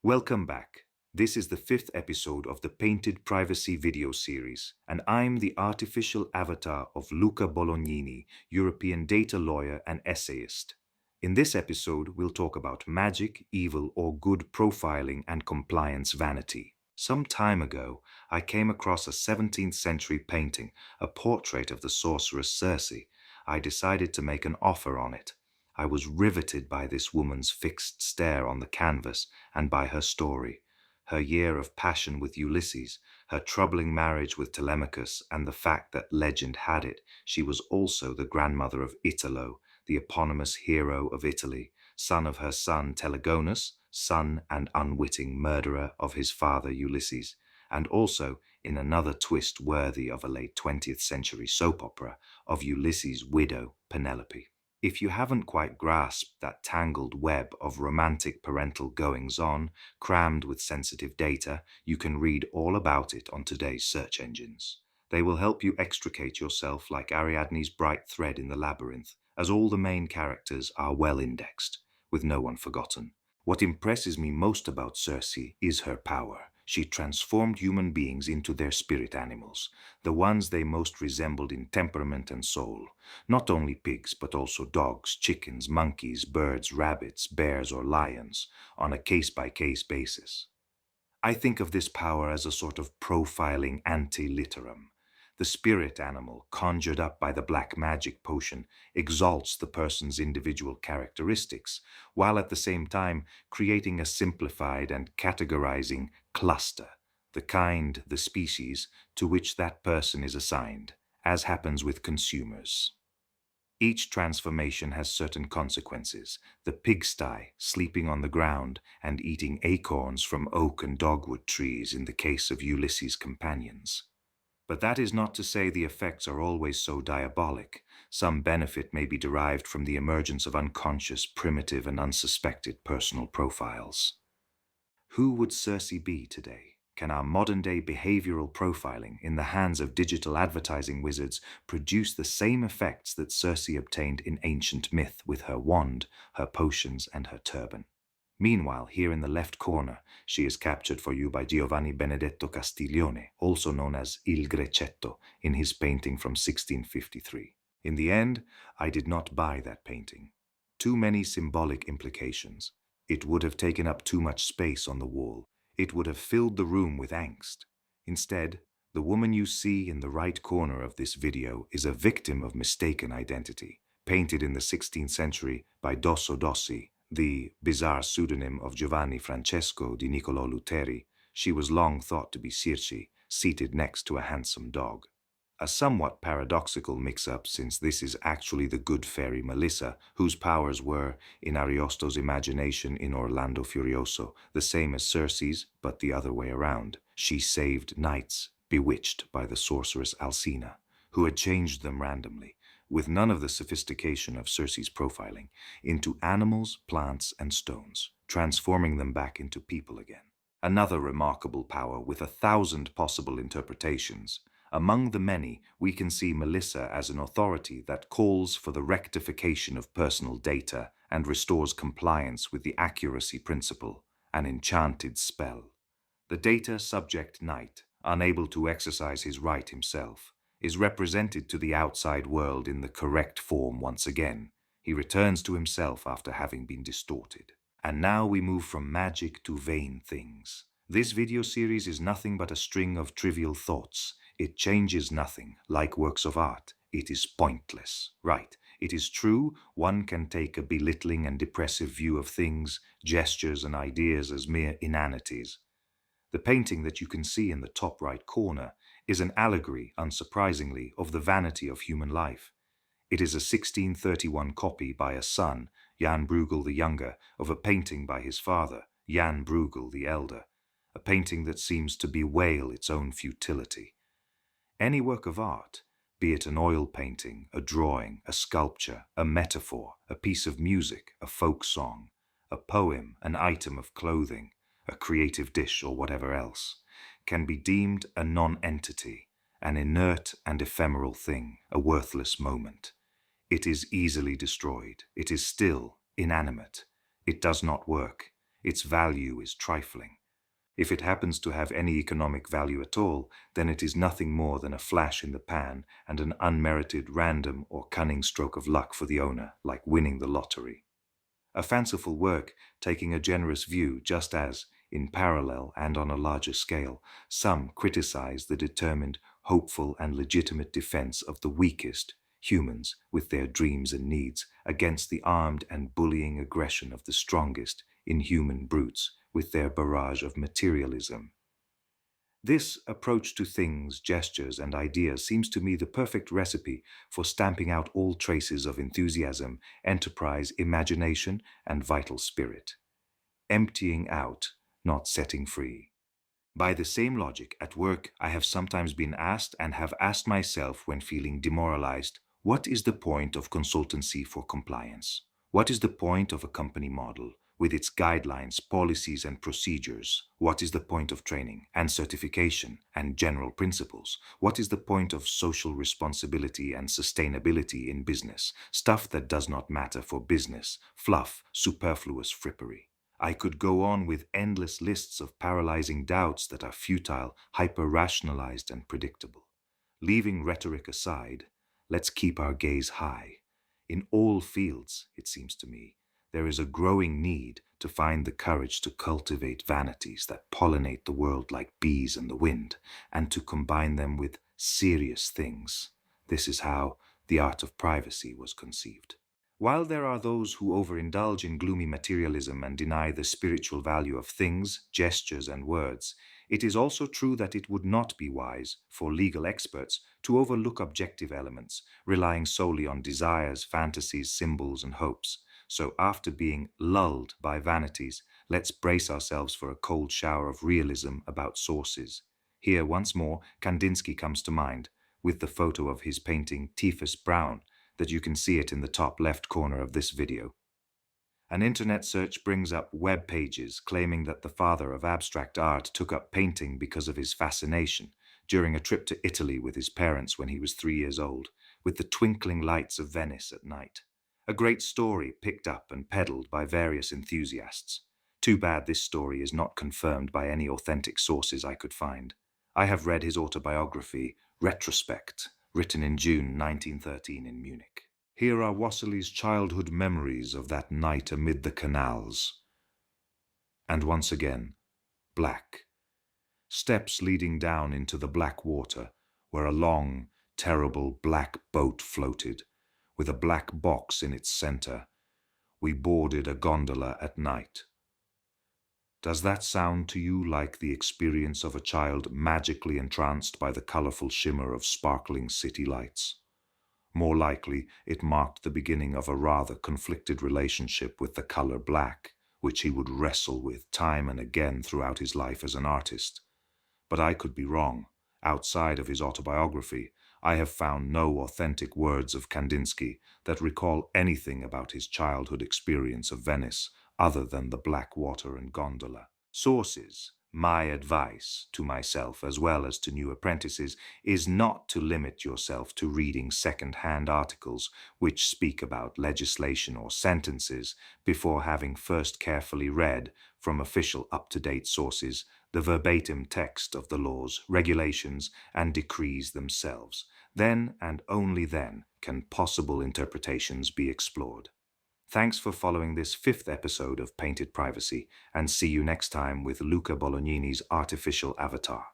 Welcome back. This is the fifth episode of the Painted Privacy video series, and I'm the artificial avatar of Luca Bolognini, European data lawyer and essayist. In this episode, we'll talk about magic, evil, or good profiling and compliance vanity. Some time ago, I came across a 17th century painting, a portrait of the sorceress Circe. I decided to make an offer on it. I was riveted by this woman's fixed stare on the canvas and by her story, her year of passion with Ulysses, her troubling marriage with Telemachus, and the fact that legend had it she was also the grandmother of Italo, the eponymous hero of Italy, son of her son Telegonus, son and unwitting murderer of his father Ulysses, and also, in another twist worthy of a late 20th century soap opera, of Ulysses' widow Penelope. If you haven't quite grasped that tangled web of romantic parental goings-on, crammed with sensitive data, you can read all about it on today's search engines. They will help you extricate yourself like Ariadne's bright thread in the labyrinth, as all the main characters are well indexed, with no one forgotten. What impresses me most about Circe is her power. She transformed human beings into their spirit animals, the ones they most resembled in temperament and soul. Not only pigs, but also dogs, chickens, monkeys, birds, rabbits, bears, or lions, on a case-by-case basis. I think of this power as a sort of profiling ante-litterum. The spirit animal, conjured up by the black magic potion, exalts the person's individual characteristics, while at the same time creating a simplified and categorizing cluster, the kind, the species, to which that person is assigned, as happens with consumers. Each transformation has certain consequences. The pigsty, sleeping on the ground and eating acorns from oak and dogwood trees in the case of Ulysses' companions. But that is not to say the effects are always so diabolic. Some benefit may be derived from the emergence of unconscious, primitive, and unsuspected personal profiles. Who would Circe be today? Can our modern-day behavioral profiling in the hands of digital advertising wizards produce the same effects that Circe obtained in ancient myth with her wand, her potions, and her turban? Meanwhile, here in the left corner, she is captured for you by Giovanni Benedetto Castiglione, also known as Il Grecetto, in his painting from 1653. In the end, I did not buy that painting. Too many symbolic implications. It would have taken up too much space on the wall. It would have filled the room with angst. Instead, the woman you see in the right corner of this video is a victim of mistaken identity, painted in the 16th century by Dosso Dossi, the bizarre pseudonym of Giovanni Francesco di Niccolò Luteri. She was long thought to be Circe, seated next to a handsome dog. A somewhat paradoxical mix-up, since this is actually the good fairy Melissa, whose powers were, in Ariosto's imagination in Orlando Furioso, the same as Circe's, but the other way around. She saved knights, bewitched by the sorceress Alcina, who had changed them randomly, with none of the sophistication of Circe's profiling, into animals, plants, and stones, transforming them back into people again. Another remarkable power with 1,000 possible interpretations. Among the many, we can see Melissa as an authority that calls for the rectification of personal data and restores compliance with the accuracy principle, an enchanted spell. The data subject knight, unable to exercise his right himself, is represented to the outside world in the correct form once again. He returns to himself after having been distorted. And now we move from magic to vain things. This video series is nothing but a string of trivial thoughts. It changes nothing, like works of art. It is pointless. Right, it is true, one can take a belittling and depressive view of things, gestures and ideas as mere inanities. The painting that you can see in the top right corner is an allegory, unsurprisingly, of the vanity of human life. It is a 1631 copy by a son, Jan Bruegel the Younger, of a painting by his father, Jan Bruegel the Elder, a painting that seems to bewail its own futility. Any work of art, be it an oil painting, a drawing, a sculpture, a metaphor, a piece of music, a folk song, a poem, an item of clothing, a creative dish or whatever else, can be deemed a non-entity, an inert and ephemeral thing, a worthless moment. It is easily destroyed. It is still inanimate. It does not work. its value is trifling. If it happens to have any economic value at all, then it is nothing more than a flash in the pan and an unmerited random or cunning stroke of luck for the owner, like winning the lottery. A fanciful work taking a generous view, just as, in parallel and on a larger scale, some criticize the determined, hopeful, and legitimate defense of the weakest, humans, with their dreams and needs, against the armed and bullying aggression of the strongest, inhuman brutes, with their barrage of materialism. This approach to things, gestures, and ideas seems to me the perfect recipe for stamping out all traces of enthusiasm, enterprise, imagination, and vital spirit. Emptying out, not setting free. By the same logic, at work, I have sometimes been asked and have asked myself when feeling demoralized, what is the point of consultancy for compliance? What is the point of a company model, with its guidelines, policies, and procedures? What is the point of training and certification and general principles? What is the point of social responsibility and sustainability in business? Stuff that does not matter for business, fluff, superfluous frippery. I could go on with endless lists of paralyzing doubts that are futile, hyper-rationalized, and predictable. Leaving rhetoric aside, let's keep our gaze high. In all fields, it seems to me, there is a growing need to find the courage to cultivate vanities that pollinate the world like bees in the wind, and to combine them with serious things. This is how the art of privacy was conceived. While there are those who overindulge in gloomy materialism and deny the spiritual value of things, gestures, and words, it is also true that it would not be wise for legal experts to overlook objective elements, relying solely on desires, fantasies, symbols, and hopes. So after being lulled by vanities, let's brace ourselves for a cold shower of realism about sources. Here, once more, Kandinsky comes to mind, with the photo of his painting Typhus Brown, that you can see it in the top left corner of this video. An internet search brings up web pages claiming that the father of abstract art took up painting because of his fascination during a trip to Italy with his parents when he was 3 years old, with the twinkling lights of Venice at night. A great story picked up and peddled by various enthusiasts. Too bad this story is not confirmed by any authentic sources I could find. I have read his autobiography, Retrospect, written in June 1913 in Munich. Here are Wassely's childhood memories of that night amid the canals. And once again, black. Steps leading down into the black water, where a long, terrible black boat floated, with a black box in its center. We boarded a gondola at night. Does that sound to you like the experience of a child magically entranced by the colorful shimmer of sparkling city lights? More likely, it marked the beginning of a rather conflicted relationship with the color black, which he would wrestle with time and again throughout his life as an artist. But I could be wrong. Outside of his autobiography, I have found no authentic words of Kandinsky that recall anything about his childhood experience of Venice other than the black water and gondola. Sources. My advice to myself as well as to new apprentices is not to limit yourself to reading second-hand articles which speak about legislation or sentences before having first carefully read, from official up-to-date sources, the verbatim text of the laws, regulations, and decrees themselves. Then and only then can possible interpretations be explored. Thanks for following this 5th episode of Painted Privacy, and see you next time with Luca Bolognini's artificial avatar.